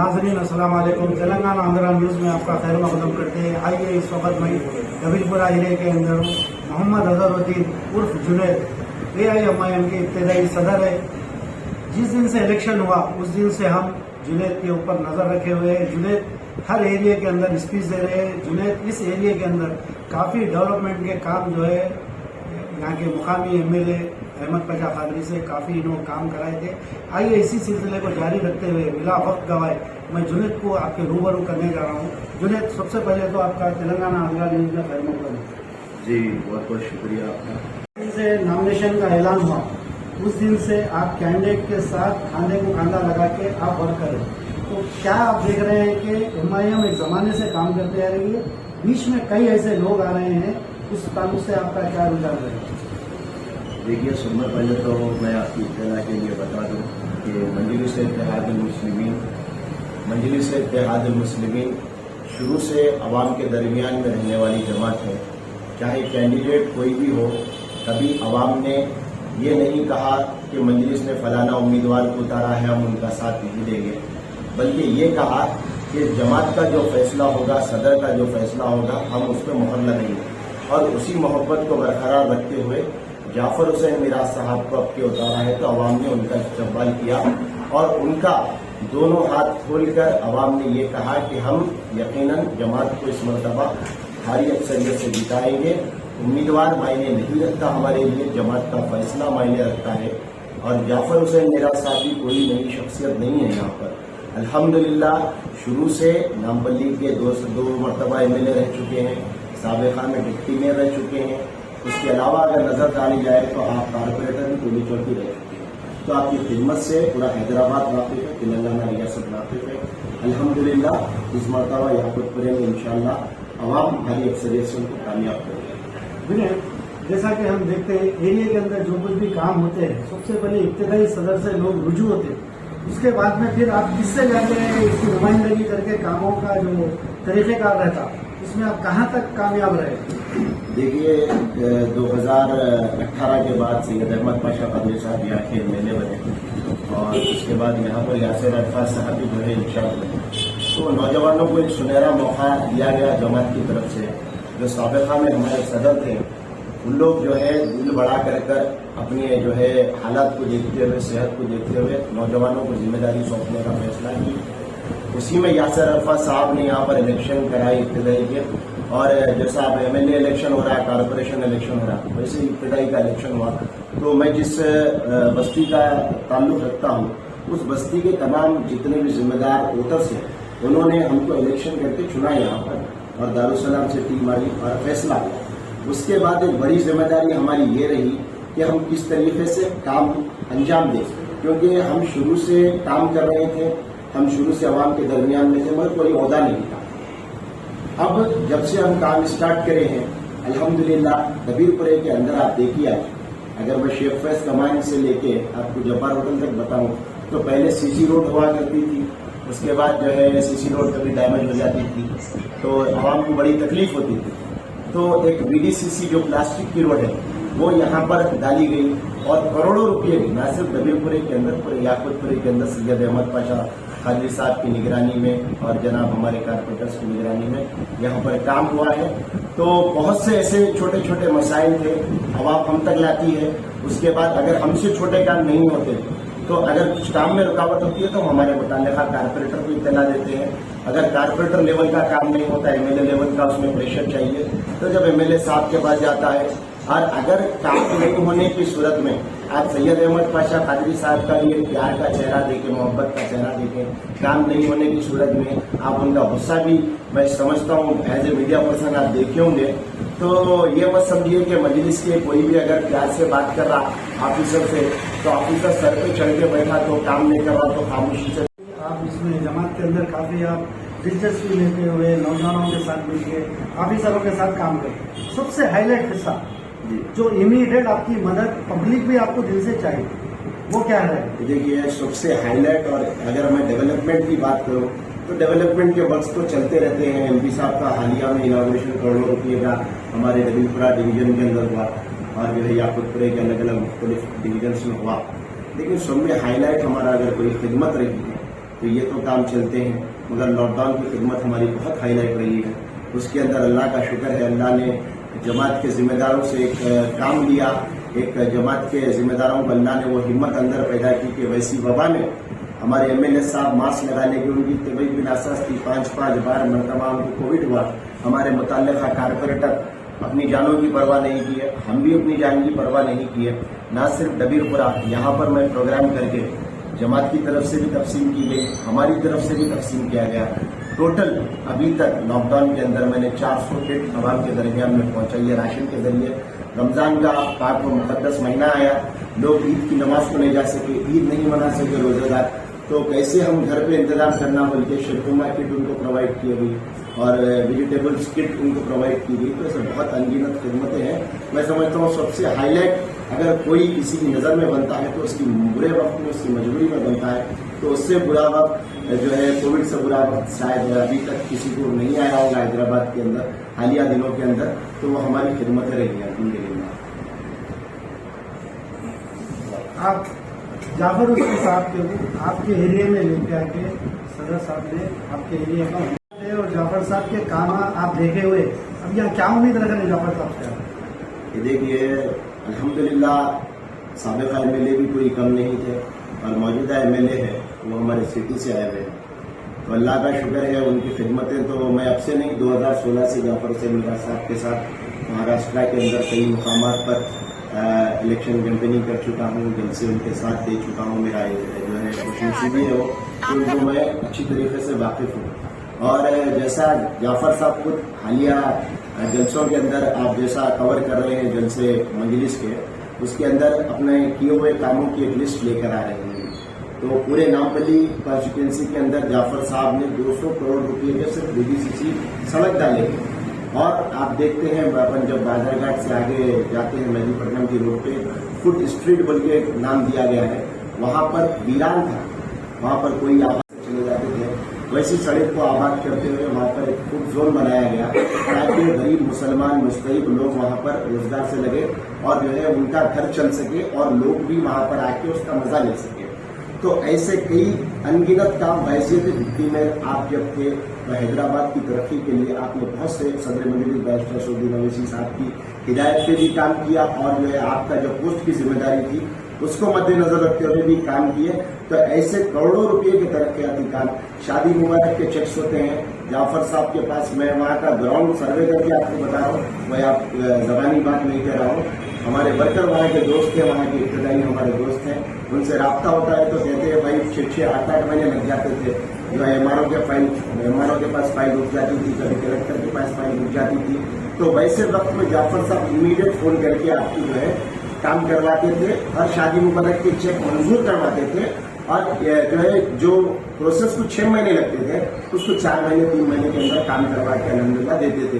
नाज़रीन अस्सलाम वालेकुम। तेलंगाना आंध्रा न्यूज़ में आपका खैर मक़दम करते हैं। आइए इस वक्त मैं नबीलपुरा एरिया के अंदर हूँ। मोहम्मद अजहरुद्दीन उर्फ जुनैद AIMIM के इब्तदाई सदर है। जिस दिन से इलेक्शन हुआ उस दिन से हम जुनैद के ऊपर नज़र रखे हुए हैं। जुनैद हर एरिया के अंदर स्पीच दे रहे हैं। जुनैद इस एरिया के अंदर काफ़ी डेवलपमेंट के काम जो है यहाँ के मुकामी MLA अहमद पाशा कादरी से काफ़ी इन्होंने काम कराए थे। आइए इसी सिलसिले को जारी रखते हुए बिला वक्त गवाए मैं जुनैद को आपके रूबरू करने जा रहा हूँ। जुनैद, सबसे पहले तो आपका तेलंगाना आंध्रा न्यूज़ में खैर मक़दम। जी बहुत बहुत शुक्रिया आपका। दिन से नॉमिनेशन का ऐलान हुआ उस दिन से आप कैंडिडेट के साथ खांधे को खांधा लगा के आप वर्क करें, तो क्या आप देख रहे हैं कि MIM एक ज़माने से काम करते आ रही है, बीच में कई ऐसे लोग आ रहे हैं, उस ताल्लुक से आपका क्या रुझान रहेगा? देखिए, सबसे पहले तो मैं आपकी इत्तला के लिए बता दूं कि मजलिस इत्तेहादुल मुस्लिमीन शुरू से अवाम के दरमियान में रहने वाली जमात है। चाहे कैंडिडेट कोई भी हो, कभी अवाम ने ये नहीं कहा कि मजलिस ने फलाना उम्मीदवार को उतारा है, हम उनका साथ नहीं देंगे, बल्कि ये कहा कि जमात का जो फैसला होगा, सदर का जो फैसला होगा, हम उस पर मुहर लगाएंगे। और उसी मोहब्बत को बरकरार रखते हुए जाफर हुसैन मिराज साहब को अब के उतारा है, तो अवाम ने उनका इस्तकबाल किया और उनका दोनों हाथ खोलकर अवाम ने ये कहा कि हम यकीनन जमात को इस मरतबा भारी अक्सरियत से जिताएंगे। उम्मीदवार मायने नहीं रखता हमारे लिए, जमात का फैसला मायने रखता है। और जाफर हुसैन मिराज साहब की कोई नई शख्सियत नहीं है यहाँ पर। अल्हम्दुलिल्लाह शुरू से नामपल्ली के दो मरतबा MLA रह चुके हैं, साबिक़ा में डिप्टी मेयर रह चुके हैं। उसके अलावा अगर नजर डाली जाए तो आप कारपोरेटर भी टोली चौकी रह चुके हैं। तो आपकी खिदमत से पूरा हैदराबाद वाकिफ है, तेलंगाना रियासत वाकिफ है। अल्हम्दुलिल्लाह इस मरतबा याकुतपुरे में इंशाअल्लाह अवाम भारी अक्सरियत से उनको कामयाब करेंगे। जैसा कि हम देखते हैं एरिया के अंदर जो कुछ भी काम होते हैं, सबसे पहले इब्तदाई सदर से लोग रुजू होते हैं, उसके बाद में फिर आप किससे जाके इसकी नुमाइंदगी करके कामों का जो तरीक़ेकार रहता, इसमें आप कहाँ तक कामयाब रहे? देखिए, 2018 के बाद सैयद अहमद पाशा कादरी साहब यहाँ के MLA बने और उसके बाद यहाँ पर यासिर अरफात साहब भी बने इंचार्ज बने। तो नौजवानों को एक सुनहरा मौका दिया गया जमात की तरफ से। जो साबिक़ा में हमारे सदर थे, उन लोग जो है दिल बढ़ा कर अपनी जो है हालात को देखते हुए, सेहत को देखते हुए नौजवानों को जिम्मेदारी सौंपने का फैसला किया। उसी में यासिर अरफात साहब ने यहाँ पर इलेक्शन कराई इब्तदाई के, और जैसा अब MLA इलेक्शन हो रहा है, कारपोरेशन इलेक्शन हो रहा है, वैसे ही इब्तदाई का इलेक्शन हुआ। तो मैं जिस बस्ती का ताल्लुक रखता हूँ, उस बस्ती के तमाम जितने भी जिम्मेदार वोटर्स हैं, उन्होंने हमको इलेक्शन करके चुना यहाँ पर और दारुसलाम से टीम आई और फैसला किया। उसके बाद एक बड़ी जिम्मेदारी हमारी ये रही कि हम किस तरीके से काम अंजाम दें, क्योंकि हम शुरू से काम कर रहे थे, हम शुरू से अवाम के दरमियान में थे, मगर कोई ओहदा नहीं था। अब जब से हम काम स्टार्ट करे हैं, अल्हम्दुलिल्लाह नबीलपुरे के अंदर आप देखिए, अगर मैं शेख फैज कमाइन से लेके आपको जब्बार होटल तक बताऊं तो पहले CC रोड हुआ करती थी, उसके बाद जो है CC रोड कभी डैमेज हो जाती थी तो आवाम को बड़ी तकलीफ होती थी। तो एक VDCC जो प्लास्टिक की रोड है वो यहाँ पर डाली गई और करोड़ों रुपये की, न सिर्फ नबीलपुरे के अंदर, पूरे याकुतपुरे के अंदर सैयद अहमद पाशा कादरी साहब की निगरानी में और जनाब हमारे कारपोरेटर्स की निगरानी में यहाँ पर काम हुआ है। तो बहुत से ऐसे छोटे छोटे मसाइल थे, अवाम हम तक लाती है। उसके बाद अगर हमसे छोटे काम नहीं होते तो अगर कुछ काम में रुकावट होती है तो हम हमारे मुताल्लिक़ा कारपोरेटर को इत्तला देते हैं। अगर कारपोरेटर लेवल का काम नहीं होता, MLA लेवल का उसमें प्रेशर चाहिए, तो जब MLA साहब के पास जाता है। और अगर काम नहीं होने की सूरत में आप सैयद अहमद पाशा कादरी साहब का ये प्यार का चेहरा देखें, मोहब्बत का चेहरा देखें, काम नहीं होने की सूरत में आप उनका गुस्सा भी, मैं समझता हूँ एज ए मीडिया पर्सन आप देखे होंगे, तो ये मत समझिए कि मजलिस के कोई भी अगर प्यार से बात कर रहा ऑफिसर से, तो ऑफिसर सर पे चढ़ के बैठा तो काम नहीं कर रहा तो खामोशी से। आप इसमें जमात के अंदर काफ़ी आप दिलचस्पी लेते हुए नौजवानों के साथ मिलकर ऑफिसरों के साथ काम करते, सबसे हाईलाइट हिस्सा जो इमीडिएट आपकी मदद पब्लिक भी आपको दिल से चाहिए, वो क्या है? देखिए, सबसे हाईलाइट, और अगर मैं डेवलपमेंट की बात करूं तो डेवलपमेंट के वर्क्स तो चलते रहते हैं। MP साहब का हालिया में इनॉग्रेशन करोड़ों रुपये का हमारे नबीलपुरा डिवीजन के अंदर हुआ और जो है याकुतपुरे के अलग अलग मुख्तलिफ डिवीजन में हुआ। लेकिन सब में हाईलाइट हमारा अगर कोई खिदमत रही है تو یہ تو کام چلتے ہیں، مگر لاک ڈاؤن کی خدمت ہماری بہت ہائی لائٹ رہی ہے. اس کے اندر اللہ کا شکر ہے، اللہ نے جماعت کے ذمہ داروں سے ایک کام لیا. ایک جماعت کے ذمہ داروں کو اللہ نے وہ ہمت اندر پیدا کی کہ ویسی وبا میں ہمارے ایم ایل اے صاحب ماسک لگانے کی ان کی طبیعت بھی ناساز تھی، 5 بار مرتبہ ان کو کووڈ ہوا. ہمارے متعلقہ کارپوریٹر اپنی جانوں کی پرواہ نہیں کی ہے، ہم بھی اپنی جان کی پرواہ نہیں کی ہے. نہ صرف ڈبیر پورہ، یہاں پر میں پروگرام کر کے جماعت کی طرف سے بھی تقسیم کی گئی، ہماری طرف سے بھی تقسیم کیا گیا. ٹوٹل ابھی تک لاک ڈاؤن کے اندر میں نے 400 کٹ عوام کے درمیان میں پہنچائی ہے راشن کے ذریعے. رمضان کا پاک و مقدس مہینہ آیا، لوگ عید کی نماز کو نہیں جا سکے، عید نہیں منا سکے روزہ دار، تو کیسے ہم گھر پہ انتظام کرنا، بلکہ شیرخورما کٹ ان کو پرووائڈ کی گئی اور ویجیٹیبلس کٹ ان کو پرووائڈ کی گئی. تو ایسے بہت انگنت خدمتیں ہیں. میں سمجھتا ہوں سب سے ہائی لائٹ اگر کوئی کسی کی نظر میں بنتا ہے تو اس کی برے وقت میں، اس کی مجبوری میں بنتا ہے. تو اس سے برا وقت جو ہے کووڈ سے برا وقت شاید ابھی تک کسی کو نہیں آیا ہوگا حیدرآباد کے اندر حالیہ دنوں کے اندر. تو وہ ہماری خدمتیں رہی ہیں الحمدللہ. آپ جعفر حسین صاحب کے آپ کے ایریے میں لے کے آ کے صدر صاحب نے آپ کے ایریے کا اور جعفر صاحب کے کام آپ دیکھے ہوئے، اب یہاں کیا امید رکھ رہے ہیں جعفر صاحب سے؟ یہ دیکھیے الحمدللہ سابقہ ایم ایل اے بھی کوئی کم نہیں تھے اور موجودہ ایم ایل اے ہے وہ ہمارے سٹی سے آئے ہوئے ہیں. تو اللہ کا شکر ہے، ان کی خدمتیں تو میں اب سے نہیں 2016 سے جعفر حسین صاحب کے ساتھ مہاراشٹرا کے اندر کئی مقامات پر الیکشن کیمپیننگ کر چکا ہوں، جن سے ان کے ساتھ دے چکا ہوں. میرا جو ہے خوشنصیبی بھی ہے وہ، تو ان کو میں اچھی طریقے سے واقف ہوں. اور جیسا جعفر صاحب خود حالیہ جلسوں کے اندر آپ جیسا کور کر رہے ہیں جلسے مجلس کے، اس کے اندر اپنے کیے ہوئے کاموں کی ایک لسٹ لے کر آ رہے ہیں. تو پورے نامپلی کانسٹیٹوئنسی کے اندر جعفر صاحب نے 200 کروڑ روپئے کے صرف DDCC سڑک ڈالے ہیں. اور آپ دیکھتے ہیں اپن جب بازار گھاٹ سے آگے جاتے ہیں مہدی پٹنم کی روڈ پہ فٹ اسٹریٹ بول کے نام دیا گیا ہے، وہاں پر ویران تھا، وہاں پر کوئی آباد چلے جاتے تھے. ویسی سڑک کو آباد کرتے ہوئے وہاں پر ایک فوڈ زون بنایا گیا تاکہ غریب مسلمان مستحق لوگ وہاں پر روزگار سے لگے اور جو ہے ان کا گھر چل سکے اور لوگ بھی وہاں پر آ کے اس کا مزہ لے سکے. تو ایسے کئی انگنت کام بحیثیت ڈپٹی میں آپ جب تھے تو حیدرآباد کی ترقی کے لیے آپ نے بہت سے صدر مجلس بیرسٹر شوقی اویسی صاحب کی ہدایت پہ بھی کام کیا اور جو ہے آپ کا جو پوسٹ کی ذمہ داری تھی اس کو مد نظر رکھتے ہوئے بھی کام کیے. تو ایسے کروڑوں روپئے کے ترقیاتی کام، شادی مبارک کے چیکس ہوتے ہیں جعفر صاحب کے پاس. میں وہاں کا گراؤنڈ سروے کر کے آپ کو بتا رہا ہوں، میں آپ زبانی بات نہیں کہہ رہا ہوں. ہمارے ورکر وہاں کے دوست ہیں، وہاں کے ابتدائی ہمارے دوست ہیں، ان سے رابطہ ہوتا ہے تو کہتے ہیں بھائی 6-8 مہینے لگ جاتے تھے. جو ایم آر او کے پاس فائل رک جاتی تھی، کبھی کلکٹر کے پاس فائل رک جاتی تھی. تو ویسے وقت میں جعفر صاحب امیڈیٹ فون کر کے آپ کی جو ہے کام کرواتے تھے اور شادی مبارک کے چیک منظور کرواتے تھے. اور جو ہے جو پروسیس کو 6 مہینے لگتے تھے اس کو 4 مہینے 3 مہینے کے اندر کام کروا کے الحمدللہ دیتے تھے.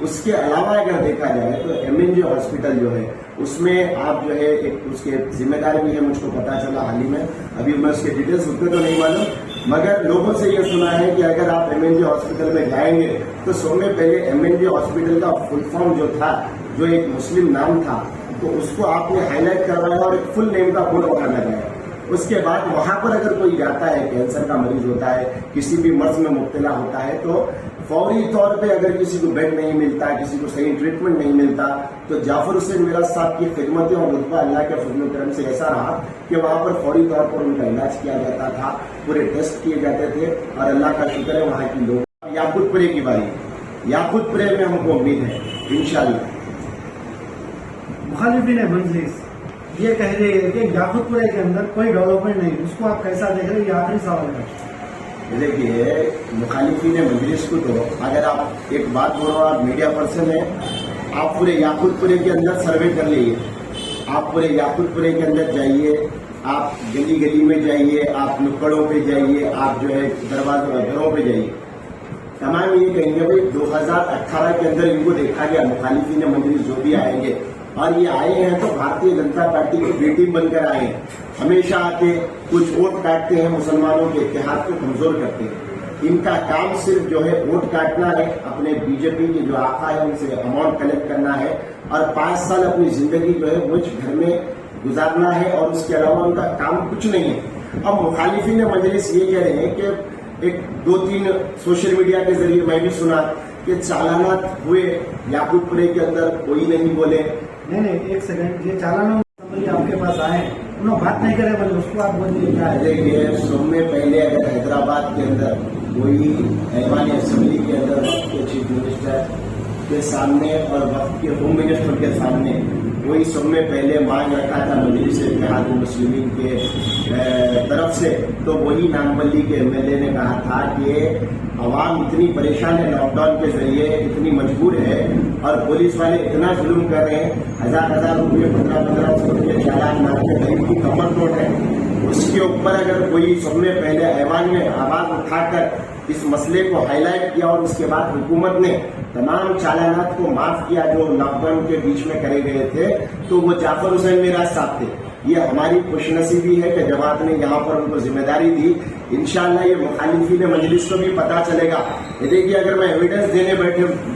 اس کے علاوہ اگر دیکھا جائے تو MNJ ہاسپٹل جو ہے اس میں آپ جو ہے ایک اس کے ذمہ دار بھی ہے، مجھ کو پتا چلا حال ہی میں، ابھی میں اس کے ڈیٹیلس اتنے تو نہیں معلوم، مگر لوگوں سے یہ سنا ہے کہ اگر آپ MNJ ہاسپٹل میں جائیں گے تو سب میں پہلے MNJ ہاسپٹل کا فل فارم جو تھا، جو ایک مسلم نام تھا، تو اس کو آپ نے ہائی لائٹ کروایا اور ایک فل نیم کا بورڈ وہاں لگایا. اس کے بعد وہاں پر اگر کوئی جاتا ہے، کینسر کا مریض ہوتا ہے، کسی بھی مرض میں مبتلا ہوتا ہے، تو فوری طور پہ اگر کسی کو بیڈ نہیں ملتا، کسی کو صحیح ٹریٹمنٹ نہیں ملتا، تو جعفر حسین میراث صاحب کی خدمتیں اور رتبہ اللہ کے فضل و کرم سے ایسا رہا کہ وہاں پر فوری طور پر ان کا علاج کیا جاتا تھا، پورے ٹیسٹ کیے جاتے تھے. اور اللہ کا شکر ہے وہاں کی لوگ. یاقوت پورے کی باری، یاقوت پورے میں ہم کو امید ہے انشاءاللہ. مخالفین مجلس یہ کہہ رہے ہیں کہ یاقوت پورے کے اندر کوئی ڈیولپمنٹ نہیں، اس کو آپ کیسا دیکھ رہے ہیں؟ یہ آخری سوال ہے. دیکھیے مخالفین مجلس کو تو اگر آپ ایک بات بولو، آپ میڈیا پرسن ہیں، آپ پورے یاقوت پورے کے اندر سروے کر لیجیے. آپ پورے یاقوت پورے کے اندر جائیے، آپ گلی گلی میں جائیے، آپ نکڑوں پہ جائیے، آپ جو ہے دروازوں گھروں پہ جائیے. تمام یہ کہیں گے بھائی 2018 کے اندر ان کو دیکھا گیا، مخالفین مجلس جو بھی آئیں گے اور یہ آئے ہیں تو بھارتیہ جنتا پارٹی کی بی ٹیم بن کر آئے ہیں. ہمیشہ آتے کچھ ووٹ کاٹتے ہیں، مسلمانوں کے اتحاد کو کمزور کرتے ہیں. ان کا کام صرف جو ہے ووٹ کاٹنا ہے، اپنے BJP کے جو آقا ہے ان سے اماؤنٹ کلیکٹ کرنا ہے اور 5 سال اپنی زندگی جو ہے مجھ گھر میں گزارنا ہے، اور اس کے علاوہ ان کا کام کچھ نہیں ہے. अब मुखालिफिन मजलिस ये कह रहे हैं कि एक 2-3 सोशल मीडिया के जरिए मैं भी सुना कि चालानात हुए याकूबपुरे के अंदर, कोई नहीं बोले। नहीं, एक सेकंड, ये चालान आपके पास आए, उन्होंने बात नहीं करे, बोले उसको आप बोलिए क्या है? देखिए, सबसे पहले अगर हैदराबाद के अंदर कोई ऐवान असेंबली के अंदर वक्त के चीफ मिनिस्टर के सामने और वक्त के होम मिनिस्टर के सामने कोई सबसे पहले मांग रखा था मजलिस इत्तेहाद मुस्लिमीन के तरफ से, तो वही नागमल्ली के एमएलए ने कहा था कि आवाम इतनी परेशान है, लॉकडाउन के जरिए इतनी मजबूर है और पुलिस वाले इतना जुल्म कर रहे हैं, हजार रुपये 1500 रुपये चालान मार के गरीब की कमर तोड़ रहे हैं। उसके ऊपर अगर कोई सबसे पहले ऐवान में आवाज उठाकर इस मसले को हाईलाइट किया और उसके बाद हुकूमत ने तमाम चालानात को माफ किया जो लॉकडाउन के बीच में करे गए थे, तो वो जाफर हुसैन मिराज साहब थे। ये हमारी खुशनसीबी है कि जमात ने यहाँ पर उनको जिम्मेदारी दी। इंशाअल्लाह ये मुखालिफिन मजलिस को भी पता चलेगा। ये देखिए, अगर मैं एविडेंस देने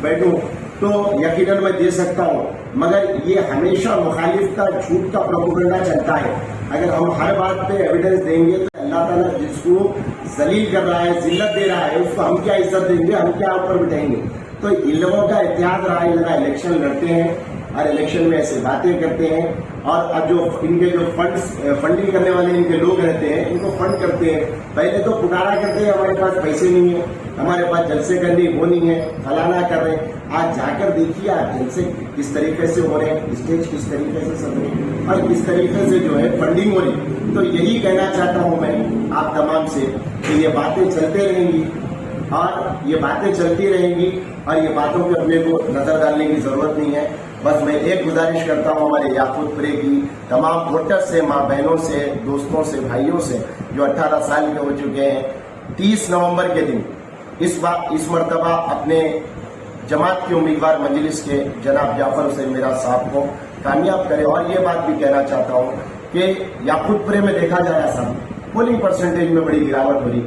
बैठूं तो यकीनन मैं दे सकता हूँ, मगर ये हमेशा मुखालिफ का झूठ का प्रोपेगेंडा चलता है। अगर हम हर बात पे एविडेंस देंगे तो अल्लाह ताला जिसको जलील कर रहा है, जिल्लत दे रहा है, उसको हम क्या इज्जत देंगे, हम क्या ऊपर बिठाएंगे? तो इन लोगों का इत्तेहाद रहा, इन लोग इलेक्शन लड़ते हैं और इलेक्शन में ऐसे बातें करते हैं, और अब जो इनके जो फंडिंग करने वाले इनके लोग रहते हैं, इनको फंड करते हैं। पहले तो पुकारा करते हैं हमारे पास पैसे नहीं है, हमारे पास जलसे करने वो नहीं है, फलाना कर रहे हैं। आज जाकर देखिए आप जलसे किस तरीके से हो रहे हैं, स्टेज किस तरीके से सज रहे हैं और किस तरीके से जो है फंडिंग हो रही। तो यही कहना चाहता हूं मैं आप तमाम से कि ये बातें चलते रहेंगी और ये बातें चलती रहेंगी और ये बातों पे अपने को नजर डालने की जरूरत नहीं है। बस मैं एक गुजारिश करता हूं हमारे याकूबपुरे की तमाम वोटर्स से, माँ बहनों से, दोस्तों से, भाइयों से जो 18 साल के हो चुके हैं, 30 नवंबर के दिन इस मरतबा अपने जमात के उम्मीदवार मजलिस के जनाब जाफर हुसैन मिराज साहब को कामयाब करें। और ये बात भी कहना चाहता हूँ कि याकूबपुरे में देखा जा रहा था पोलिंग परसेंटेज में बड़ी गिरावट हो रही,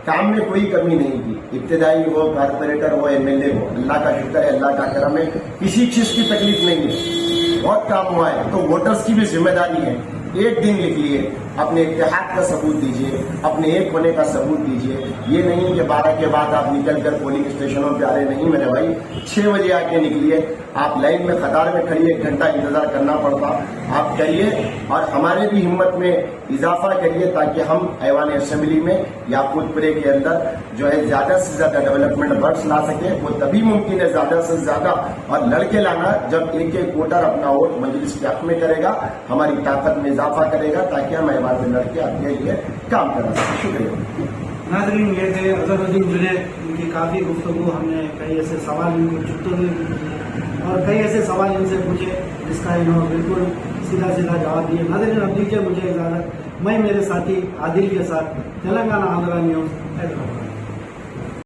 काम में कोई कमी नहीं की, इब्तदाई हो, कारपोरेटर हो, एमएलए हो, अल्लाह का शुक्र है, अल्लाह का करम है, किसी चीज की तकलीफ नहीं है, बहुत काम हुआ है। तो वोटर्स की भी जिम्मेदारी है, एक दिन लिखिए, अपने इत्तेहाद का सबूत दीजिए, अपने एक होने का सबूत दीजिए। ये नहीं कि 12 के बाद आप निकल कर पोलिंग स्टेशनों पे आ रहे, नहीं मेरे भाई, 6 बजे आके निकलिए। आप लाइन में कतार में खड़िए, 1 घंटा इंतजार करना पड़ता, आप करिए और हमारे भी हिम्मत में इजाफा करिए ताकि हम ऐवान असेंबली में याकूबपुरे के अंदर जो है ज्यादा से ज्यादा डेवलपमेंट वर्क्स ला सके। वो तभी मुमकिन है ज्यादा से ज्यादा और लड़के लाना जब एक वोटर अपना वोट मजलिस के हक में करेगा, हमारी ताकत में इजाफा करेगा ताकि हम ऐवान में लड़के अपने लिए काम कर सकें। शुक्रिया। नाज़रीन, ये थे अजहरुद्दीन जुनैद, इनकी काफ़ी गुफ्तगू, हमने कई ऐसे सवाल इनको चुटते और कई ऐसे सवाल इनसे पूछे जिसका इन्होंने बिल्कुल सीधा जवाब दिए। नाज़रीन, अब दीजिए मुझे इजाज़त, मैं मेरे साथी आदिल के साथ तेलंगाना आंध्रा न्यूज़ हैदराबाद।